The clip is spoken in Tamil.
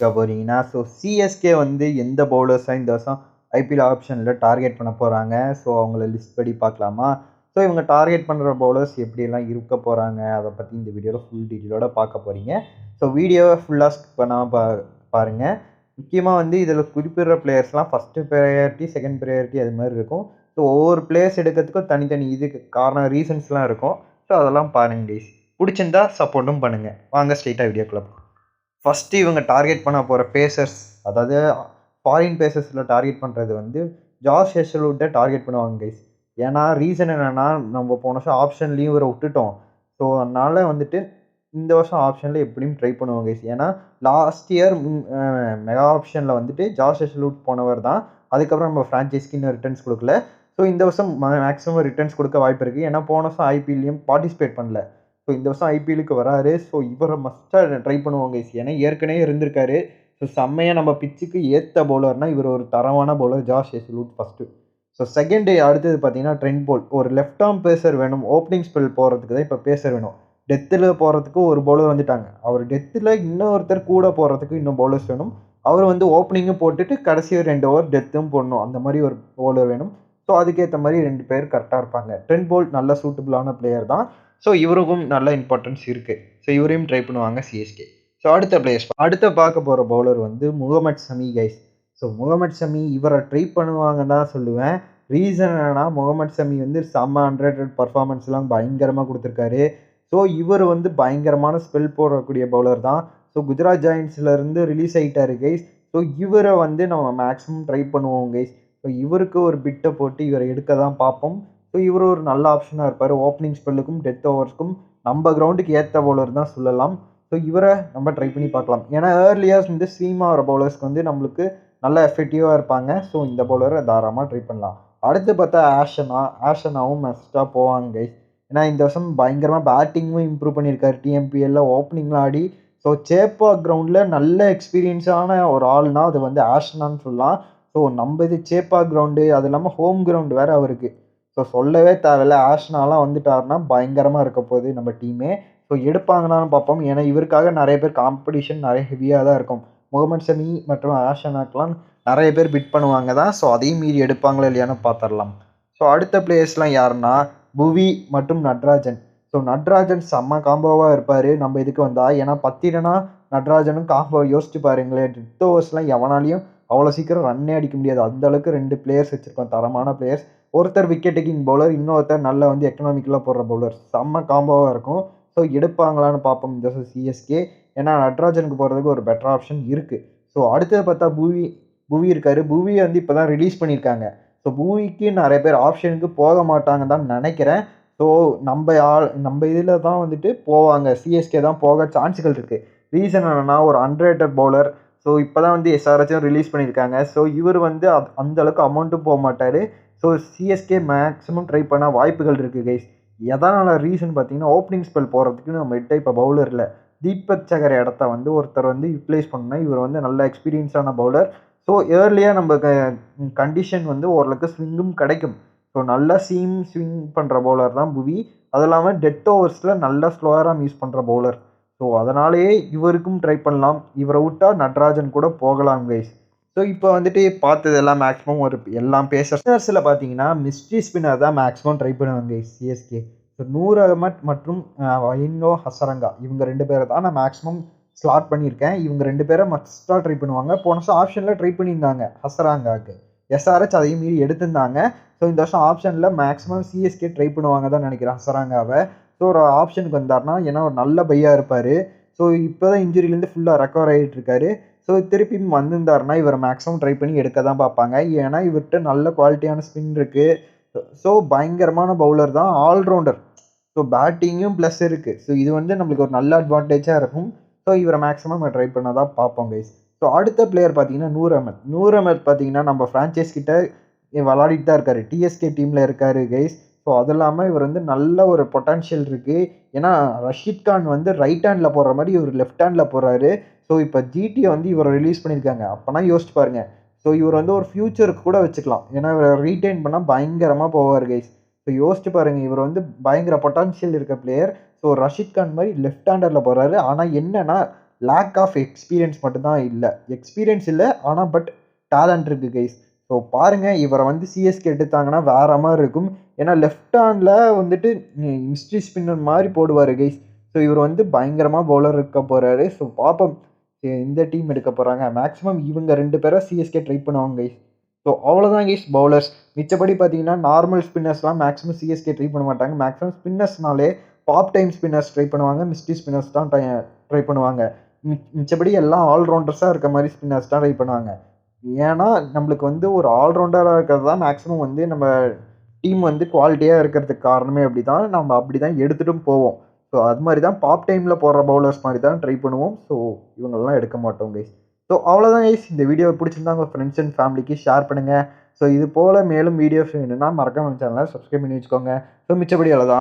போறீங்கன்னா, சிஎஸ்கே வந்து எந்த பவுலர்ஸ இந்த வருஷம் ஐபிஎல் ஆப்ஷன்ல டார்கெட் பண்ண போறாங்க. அவங்கள லிஸ்ட் படி பார்க்கலாமா? இவங்க டார்கெட் பண்ற பவுலர்ஸ் எப்படியெல்லாம் இருக்க போறாங்க, அத பத்தி இந்த வீடியோல ஃபுல் டீட்டெயிலோட பார்க்க போறீங்க. வீடியோவ ஃபுல்லா ஸ்கிப் பண்ணாம பாருங்க. முக்கியமா வந்து இதில குறிப்பிடுற பிளேயர்ஸ்லாம் ஃபர்ஸ்ட் பிரையாரிட்டி, செகண்ட் பிரையாரிட்டி அது மாரி இருக்கும். ஒவ்வொரு பிளேயர்ஸ் எடுக்கிறதுக்கும் தனித்தனி இதுக்கு காரணம் ரீசன்ஸ்லாம் இருக்கும். அதெல்லாம் பாருங்க கைஸ். புடிச்சிருந்தா சப்போர்ட்டும் பண்ணுங்க. வாங்க ஸ்ட்ரெயிட்டா வீடியோக்குள்ள போலாம். ஃபர்ஸ்ட்டு இவங்க டார்கெட் பண்ண போற பேசர்ஸ், அதாவது ஃபாரின் பேசர்ஸ்ல டார்கெட் பண்றது வந்து ஜாஷ் ஹேசல்வுட்ட டார்கெட் பண்ணுவாங்க கைஸ். ஏன்னா ரீசன் என்னன்னா, நம்ம போன வருஷம் ஆப்ஷன்லயும் இவர விட்டுட்டோம். அதனால வந்துட்டு இந்த வருஷம் ஆப்ஷன்ல எப்படியும் ட்ரை பண்ணுவோம் கைஸ். ஏன்னா லாஸ்ட் இயர் மெகா ஆப்ஷன்ல வந்துட்டு ஜாஷ் ஹேசல்வுட் போனவர் தான். அதுக்கப்புறம் நம்ம ஃப்ரான்ச்சைஸ்க்கு இன்னும் ரிட்டர்ன்ஸ் குடுக்கல. இந்த வருஷம் மேக்ஸிமம் ரிட்டர்ன்ஸ் குடுக்க வாய்ப்பு இருக்கு. ஏன்னா போன வருஷம் ஐபிஎல்லையும் பார்ட்டிசிபேட் பண்ணல. இந்த வருஷம் ஐபிஎல்லுக்கு வராரு. இவர மஸ்ட்டா ட்ரை பண்ணுவோம் கைஸ். ஏன்னா ஏற்கனவே இருந்திருக்காரு. செம்மையா நம்ம பிட்ச்சுக்கு ஏத்த பவுலர்னா, இவர் ஒரு தரமான bowler Josh Hazlewood first. Second அடுத்தது பார்த்தீங்கன்னா, ட்ரெண்ட் போல்ட். ஒரு லெஃப்ட் ஆர்ம் பேசர் வேணும். ஓப்பனிங் ஸ்பெல் போறதுக்கு தான் இப்ப பேசர் வேணும். டெத்துல போறதுக்கு ஒரு பவுலர் வந்துட்டாங்க. அவர் டெத்துல இன்னொருத்தர் கூட போறதுக்கு இன்னும் பவுலர்ஸ் வேணும். அவர் வந்து ஓப்பனிங்கும் போட்டுட்டு கடைசி 2 ஓவர் டெத்தும் போடணும். அந்த மாரி ஒரு பவுலர் வேணும். அதுக்கேத்த மாரி 2 பேர் கரெக்ட்டா இருப்பாங்க. ட்ரெண்ட் போல்ட் நல்ல சூட்டபிளான பிளேயர் தான். இவருக்கும் நல்ல இம்பார்ட்டன்ஸ் இருக்கு. இவரையும் ட்ரை பண்ணுவாங்க சிஎஸ்கே. அடுத்த பிளேயர்ஸ் அடுத்த பார்க்க போற பவுலர் வந்து முகமது ஷமி கைஸ். முகமது ஷமி இவர ட்ரை பண்ணுவாங்கன்னு தான் சொல்லுவேன். ரீசன் என்னன்னா, முகமது ஷமி வந்து செம்ம அண்டர்ரேட்டட் பெர்ஃபார்மன்ஸ்லாம் பயங்கரமா குடுத்துருக்காரு. இவர் வந்து பயங்கரமான ஸ்பெல் போடக்கூடிய பவுலர் தான். குஜராத் ஜாயண்ட்ஸ்ல இருந்து ரிலீஸ் ஆயிட்டாரு கைஸ். இவர வந்து நம்ம மேக்ஸிமம் ட்ரை பண்ணுவோம் கைஸ். இவருக்கு ஒரு பிட்ட போட்டு இவர எடுக்க தான் பார்ப்போம். இவரு ஒரு நல்ல ஆப்ஷனா இருப்பாரு. ஓப்பனிங் ஸ்பெல்லுக்கும், டெத் ஓவர்ஸ்க்கும் நம்ம கிரவுண்டுக்கு ஏத்த பவுலர் தான் சொல்லலாம். இவர நம்ம ட்ரை பண்ணி பார்க்கலாம். ஏன்னா ஏர்லியா வந்து சீமா வர பவுலர்ஸ்க்கு வந்து நம்மளுக்கு நல்ல எஃபெக்டிவா இருப்பாங்க. இந்த பவுலர தாராளமா ட்ரை பண்ணலாம். அடுத்து பார்த்தா ஆஷனாவும் மஸ்ட்டா போவாங்க கைஸ். ஏன்னா இந்த வருஷம் பயங்கரமா பேட்டிங்கும் இம்ப்ரூவ் பண்ணியிருக்காரு. டிஎம்பிஎல்ல ஓப்பனிங்ல ஆடி சேப்பாக் கிரவுண்ட்ல நல்ல எக்ஸ்பீரியன்ஸான ஒரு ஆள்னா அது வந்து ஆஷனான்னு சொல்லலாம். நம்ம இது சேப்பாக் கிரவுண்டு, அது இல்லாம ஹோம் கிரவுண்ட் வேற அவருக்கு. சொல்லவே தேவையில்ல. ஆஷ்னாலாம் வந்துட்டாருன்னா பயங்கரமா இருக்க போகுது நம்ம டீமே. எடுப்பாங்களான்னு பார்ப்போம். ஏன்னா இவருக்காக நெறைய பேர் காம்படிஷன் நெறைய ஹெவியா தான் இருக்கும். முகமது ஷமி மற்றும் ஆஷனாக்கெல்லாம் நெறைய பேர் பிட் பண்ணுவாங்க தான். அதையும் மீறி எடுப்பாங்களா இல்லையான்னு பார்த்துரலாம். அடுத்த பிளேயர்ஸ்லாம் யாருன்னா, புவி மற்றும் நட்ராஜன். நட்ராஜன் செம்ம காம்போவா இருப்பாரு நம்ம இதுக்கு வந்தா. ஏன்னா பத்திரனா நட்ராஜனும் காம்போ யோசிச்சு பாருங்களேன். டெத் ஓவர்ஸ்லாம் எவனாலயும் அவ்வளோ சீக்கிரம் ரன்னே அடிக்க முடியாது. அந்த அளவுக்கு 2 பிளேயர்ஸ் வச்சிருக்கோம். தரமான பிளேயர்ஸ். ஒருத்தர் விக்கெட் டேக்கிங் பவுலர், இன்னொருத்தர் நல்லா வந்து எக்கனாமிக்கலா போடுற பவுலர். செம்ம காம்போவா இருக்கும். எடுப்பாங்களான்னு பார்ப்போம் இந்த சிஎஸ்கே. ஏன்னா நட்ராஜனுக்கு போறதுக்கு ஒரு பெட்டர் ஆப்ஷன் இருக்கு. அடுத்தது பார்த்தா புவி இருக்காரு. புவிய வந்து இப்ப தான் ரிலீஸ் பண்ணியிருக்காங்க. புவிக்கு நெறைய பேர் ஆப்ஷனுக்கு போக மாட்டாங்கன்னு தான் நெனைக்கிறேன். ஸோ நம்ப இதுல தான் வந்துட்டு போவாங்க. சிஎஸ்கே தான் போக சான்ஸ்கள் இருக்கு. ரீசன் என்னன்னா, ஒரு அண்டர்ரேட்டட் பவுலர். இப்ப தான் வந்து எஸ்ஆர்எச்சும் ரிலீஸ் பண்ணியிருக்காங்க. இவரு வந்து அந்த அளவுக்கு அமௌண்ட்டும் போமாட்டாரு. சிஎஸ்கே மேக்ஸிமம் ட்ரை பண்ண வாய்ப்புகள் இருக்கு கைஸ். எதனால ரீசன் பார்த்தீங்கன்னா, ஓப்பனிங் ஸ்பெல் போறதுக்கு நம்மகிட்ட இப்ப பவுலர் இல்ல. தீபக் சகர் இடத்த வந்து ஒருத்தர் வந்து யுட்டிலைஸ் பண்ணா, இவர் வந்து நல்ல எக்ஸ்பீரியன்ஸான பவுலர். ஏர்லியா நம்ம கண்டிஷன் வந்து ஓரளவுக்கு ஸ்விங்கும் கிடைக்கும். நல்லா ஸ்விங் பண்ற பவுலர் தான் புவி. அது இல்லாம டெத் ஓவர்ஸ்ல நல்லா ஸ்லோயரா யூஸ் பண்ற பவுலர். அதனாலேயே இவருக்கும் ட்ரை பண்ணலாம். இவர விட்டா நட்ராஜன் கூட போகலாம் கைஸ். இப்ப வந்துட்டு பார்த்ததெல்லாம் மேக்ஸிமம் ஒரு எல்லாம் ஸ்பின்னர்ஸ்ல பார்த்தீங்கன்னா, மிஸ்ட்ரி ஸ்பின்னர் தான் மேக்ஸிமம் ட்ரை பண்ணுவாங்க சிஎஸ்கே. நூர் அகமட் மற்றும் வைனோ ஹசரங்கா இவங்க 2 பேர தான் நான் மேக்ஸிமம் ஸ்லாட் பண்ணியிருக்கேன். இவங்க 2 பேர மஸ்ட்டா ட்ரை பண்ணுவாங்க. போன வருஷம் ஆப்ஷன்ல ட்ரை பண்ணியிருந்தாங்க ஹசரங்காக்கு. எஸ்ஆர்எச் அதையும் மீறி எடுத்திருந்தாங்க. இந்த வருஷம் ஆப்ஷன்ல மேக்ஸிமம் சிஎஸ்கே ட்ரை பண்ணுவாங்க தான் நினைக்கிறேன் ஹசரங்காவ. ஒரு ஆப்ஷனுக்கு வந்தாருன்னா, ஏன்னா ஒரு நல்ல பையா இருப்பாரு. இப்பதான் இன்ஜுரியிலேருந்து ஃபுல்லா ரெக்கவர் ஆயிட்டு இருக்காரு. திருப்பியும் வந்திருந்தாருன்னா, இவர மேக்ஸிமம் ட்ரை பண்ணி எடுக்க தான் பார்ப்பாங்க. ஏன்னா, இவர்ட்ட நல்ல குவாலிட்டியான ஸ்பின் இருக்கு. பயங்கரமான பவுலர் தான். ஆல்ரவுண்டர். பேட்டிங்கும் ப்ளஸ் இருக்கு. இது வந்து நம்மளுக்கு ஒரு நல்ல அட்வான்டேஜா இருக்கும். இவர மேக்ஸிமம் நம்ம ட்ரை பண்ண தான் பார்ப்போம் கைஸ். அடுத்த பிளேயர் பார்த்தீங்கன்னா, நூர் அஹ்மத். நூர் அஹ்மத் பார்த்தீங்கன்னா, நம்ம ஃப்ரான்ச்சைஸ் கிட்ட விளையாடிட்டு தான் இருக்காரு. டிஎஸ்கே டீம்ல இருக்காரு கைஸ். அது இல்லாம இவர் வந்து நல்ல ஒரு பொட்டன்ஷியல் இருக்கு. ஏன்னா, ரஷீத் கான் வந்து ரைட் ஹேண்ட்ல போடுற மாரி இவர் லெஃப்ட் ஹேண்ட்ல போடுறாரு. இப்ப ஜிடிய வந்து இவர ரிலீஸ் பண்ணியிருக்காங்க. அப்பன்னா யோசிச்சு பாருங்க. இவர் வந்து ஒரு ஃபியூச்சருக்கு கூட வச்சுக்கலாம். ஏன்னா, இவர ரீடெயின் பண்ணா பயங்கரமா போவாரு கைஸ். யோசிச்சு பாருங்க. இவர் வந்து பயங்கர பொட்டன்ஷியல் இருக்க பிளேயர். ரஷீத் கான் மாரி லெஃப்ட் ஹேண்டர்ல போடுறாரு. ஆனா என்னன்னா, லேக் ஆஃப் எக்ஸ்பீரியன்ஸ் மட்டும்தான் இல்லை. எக்ஸ்பீரியன்ஸ் இல்லை, ஆனால் பட் டேலண்ட் இருக்குது கைஸ். ஸோ பாருங்கள், இவரை வந்து சிஎஸ்கே எடுத்தாங்கன்னா வேறு மாதிரி இருக்கும். ஏன்னா லெஃப்ட் ஹேண்டில் வந்துட்டு மிஸ்ட்ரி ஸ்பின்னர் மாதிரி போடுவார் கைஸ். ஸோ இவர் வந்து பயங்கரமாக பவுலர் இருக்க போகிறாரு. ஸோ பார்ப்போம் இந்த டீம் எடுக்க போகிறாங்க. மேக்ஸிமம் இவங்க 2 பேரை சிஎஸ்கே ட்ரை பண்ணுவாங்க கைஸ். ஸோ அவ்வளோதான் கைஸ் பவுலர்ஸ். மிச்சப்படி பார்த்தீங்கன்னா நார்மல் ஸ்பின்னர்ஸ்லாம் மேக்ஸிமம் சிஎஸ்கே ட்ரை பண்ண மாட்டாங்க. மேக்ஸிமம் ஸ்பின்னர்ஸ்னாலே பாப் டைம் ஸ்பின்னர்ஸ் ட்ரை பண்ணுவாங்க, மிஸ்ட்ரி ஸ்பின்னர்ஸ் தான் ட்ரை பண்ணுவாங்க. மிச்சப்படி எல்லாம் ஆல்ரவுண்டர்ஸாக இருக்க மாதிரி ஸ்பின்னர்ஸ் தான் ட்ரை பண்ணுவாங்க. ஏன்னா நம்மளுக்கு வந்து ஒரு ஆல்ரவுண்டராக இருக்கிறது தான் மேக்ஸிமம் வந்து நம்ம டீம் வந்து குவாலிட்டியாக இருக்கிறதுக்கு காரணமே அப்படி தான். நம்ம அப்படி தான் எடுத்துகிட்டும் போவோம். ஸோ அது மாதிரி தான் பாப் டைமில் போடுற பவுலர்ஸ் மாதிரி தான் ட்ரை பண்ணுவோம். ஸோ இவங்கெல்லாம் எடுக்க மாட்டோம் கைஸ். ஸோ அவ்வளோதான் கைஸ். இந்த வீடியோ பிடிச்சிருந்தா உங்கள் ஃப்ரெண்ட்ஸ் அண்ட் ஃபேமிலிக்கு ஷேர் பண்ணுங்கள். ஸோ இது போல் மேலும் வீடியோஸ் வேணும்னா மறக்காம சேனலை சப்ஸ்கிரைப் பண்ணி வச்சுக்கோங்க. ஸோ மிச்சப்படி அவ்வளோதான்.